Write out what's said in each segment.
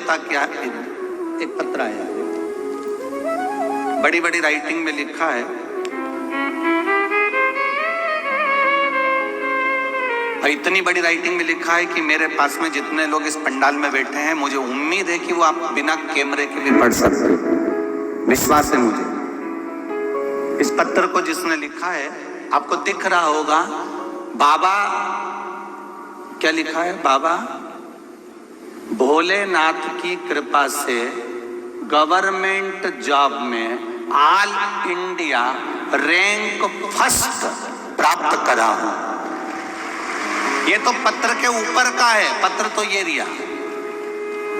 होता क्या। एक पत्र आया, बड़ी बड़ी राइटिंग में लिखा है, और इतनी बड़ी राइटिंग में लिखा है कि मेरे पास में जितने लोग इस पंडाल में बैठे हैं, मुझे उम्मीद है कि वो आप बिना कैमरे के भी पढ़ सकते हो। विश्वास है मुझे। इस पत्र को जिसने लिखा है, आपको दिख रहा होगा, बाबा क्या लिखा है, बाबा भोलेनाथ की कृपा से गवर्नमेंट जॉब में ऑल इंडिया रैंक फर्स्ट प्राप्त करा हूं। ये तो पत्र के ऊपर का है, पत्र तो ये रिया,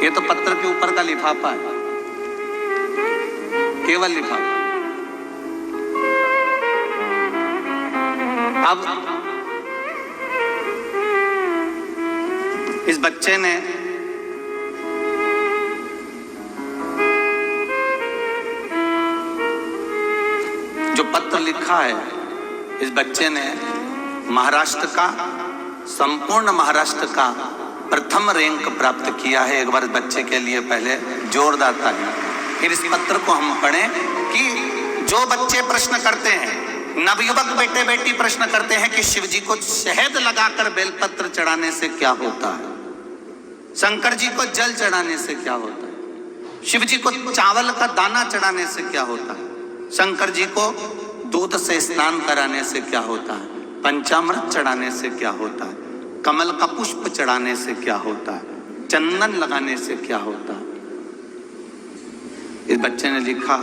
ये तो पत्र के ऊपर का लिफाफा है, केवल लिफाफा। अब इस बच्चे ने जो पत्र लिखा है, इस बच्चे ने महाराष्ट्र का, संपूर्ण महाराष्ट्र का प्रथम रैंक प्राप्त किया है। एक बार बच्चे के लिए पहले जोरदार ताली। फिर इस पत्र को हम पढ़ें कि जो बच्चे प्रश्न करते हैं, नवयुवक बेटे बेटी प्रश्न करते हैं कि शिव जी को शहद लगाकर बेलपत्र चढ़ाने से क्या होता है, शंकर जी को जल चढ़ाने से क्या होता है, शिव जी को चावल का दाना चढ़ाने से क्या होता है, शंकर जी को दूध से स्नान कराने से क्या होता है, पंचामृत चढ़ाने से क्या होता है, कमल का पुष्प चढ़ाने से क्या होता है, चंदन लगाने से क्या होता है। इस बच्चे ने लिखा,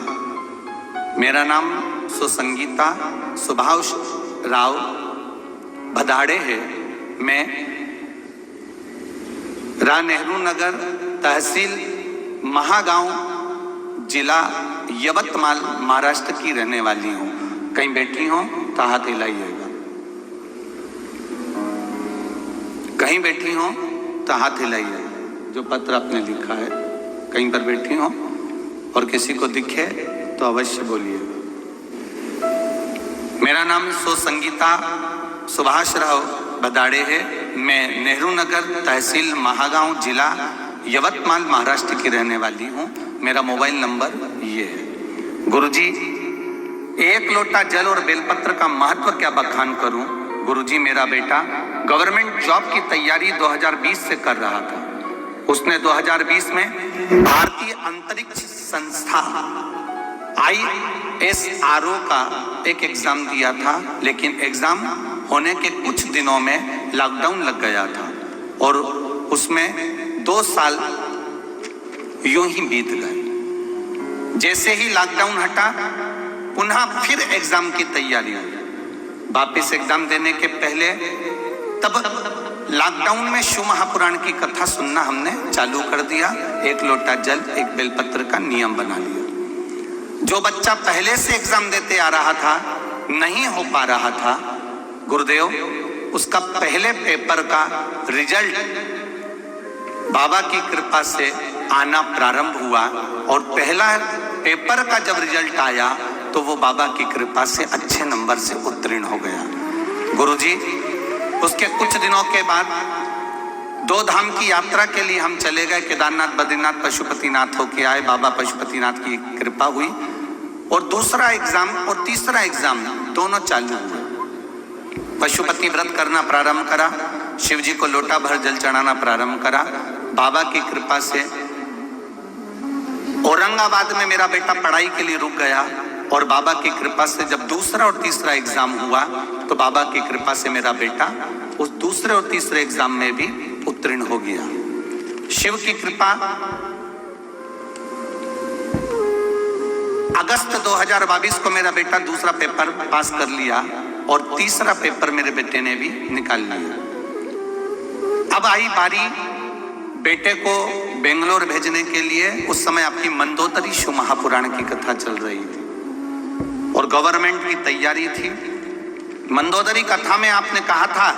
मेरा नाम सुसंगीता सुभाष राव भदाड़े है। मैं नेहरू नगर तहसील महागांव जिला यवतमाल महाराष्ट्र की रहने वाली हूँ। कहीं बैठी हो तो हाथ हिलाइएगा, कहीं बैठी हो तो हाथ हिलाइएगा। जो पत्र आपने लिखा है, कहीं पर बैठी हो और किसी को दिखे तो अवश्य बोलिएगा। मेरा नाम सुसंगीता सुभाष राव भदाड़े है। मैं नेहरू नगर तहसील महागांव जिला यवतमाल महाराष्ट्र की रहने वाली हूँ। मेरा मोबाइल नंबर ये है। गुरुजी, एक लोटा जल और बेलपत्र का महत्व क्या बखान करूं। गुरुजी, मेरा बेटा गवर्नमेंट जॉब की तैयारी 2020 से कर रहा था। उसने 2020 में भारतीय अंतरिक्ष संस्था ISRO का एक एग्जाम दिया था, लेकिन एग्जाम होने के कुछ दिनों में लॉकडाउन लग गया था और उसमें 2 साल यूं ही बीत गए। जैसे ही लॉकडाउन हटा, पुनः फिर एग्जाम की तैयारी हुई। वापिस एग्जाम देने के पहले तब लॉकडाउन में शिव महापुराण की कथा सुनना हमने चालू कर दिया। एक लोटा जल एक बेलपत्र का नियम बना लिया। जो बच्चा पहले से एग्जाम देते आ रहा था, नहीं हो पा रहा था, गुरुदेव उसका पहले पेपर का रिजल्ट बाबा की कृपा से आना प्रारंभ हुआ और पहला पेपर का जब रिजल्ट आया तो वो बाबा की कृपा से अच्छे नंबर से उत्तीर्ण हो गया। गुरुजी, उसके कुछ दिनों के बाद 2 धाम की यात्रा के लिए हम चले गए। केदारनाथ, बद्रीनाथ, पशुपतिनाथ होके आए। बाबा पशुपतिनाथ की कृपा हुई और दूसरा एग्जाम और तीसरा एग्जाम दोनों चालू हुए। पशुपति व्रत करना प्रारंभ करा, शिव जी को लोटा भर जल चढ़ाना प्रारंभ करा। बाबा की कृपा से औरंगाबाद में मेरा बेटा पढ़ाई के लिए रुक गया और बाबा की कृपा से जब दूसरा और तीसरा एग्जाम हुआ तो बाबा की कृपा से मेरा बेटा उस दूसरे और तीसरे एग्जाम में भी उत्तीर्ण हो गया। शिव की कृपा। अगस्त 2022 को मेरा बेटा दूसरा पेपर पास कर लिया और तीसरा पेपर मेरे बेटे ने भी निकाल लिया। अब आई बारी बेटे को बेंगलोर भेजने के लिए। उस समय आपकी मंदोदरी शिव महापुराण की कथा चल रही थी और गवर्नमेंट की तैयारी थी। मंदोदरी कथा में आपने कहा था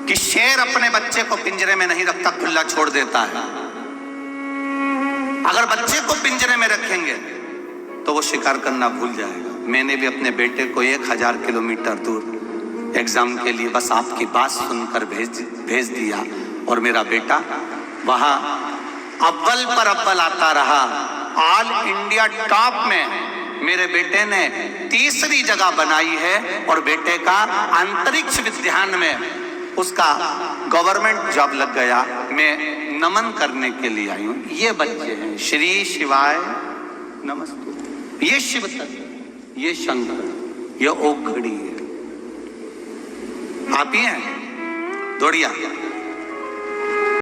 कि शेर अपने बच्चे को पिंजरे में नहीं रखता, खुला छोड़ देता है। अगर बच्चे को पिंजरे में रखेंगे तो वो शिकार करना भूल जाएगा। मैंने भी अपने बेटे को 1000 किलोमीटर दूर एग्जाम के लिए बस आपकी बात सुनकर भेज दिया और मेरा बेटा वहां अव्वल पर अव्वल आता रहा। ऑल इंडिया टॉप में मेरे बेटे ने तीसरी जगह बनाई है और बेटे का अंतरिक्ष विज्ञान में उसका गवर्नमेंट जॉब लग गया। मैं नमन करने के लिए आई हूं। ये बच्चे हैं। श्री शिवाय नमस्ते। ये शिव तत्व, ये शंकर, ये ओघड़ी है। आप ही हैं दौड़िया।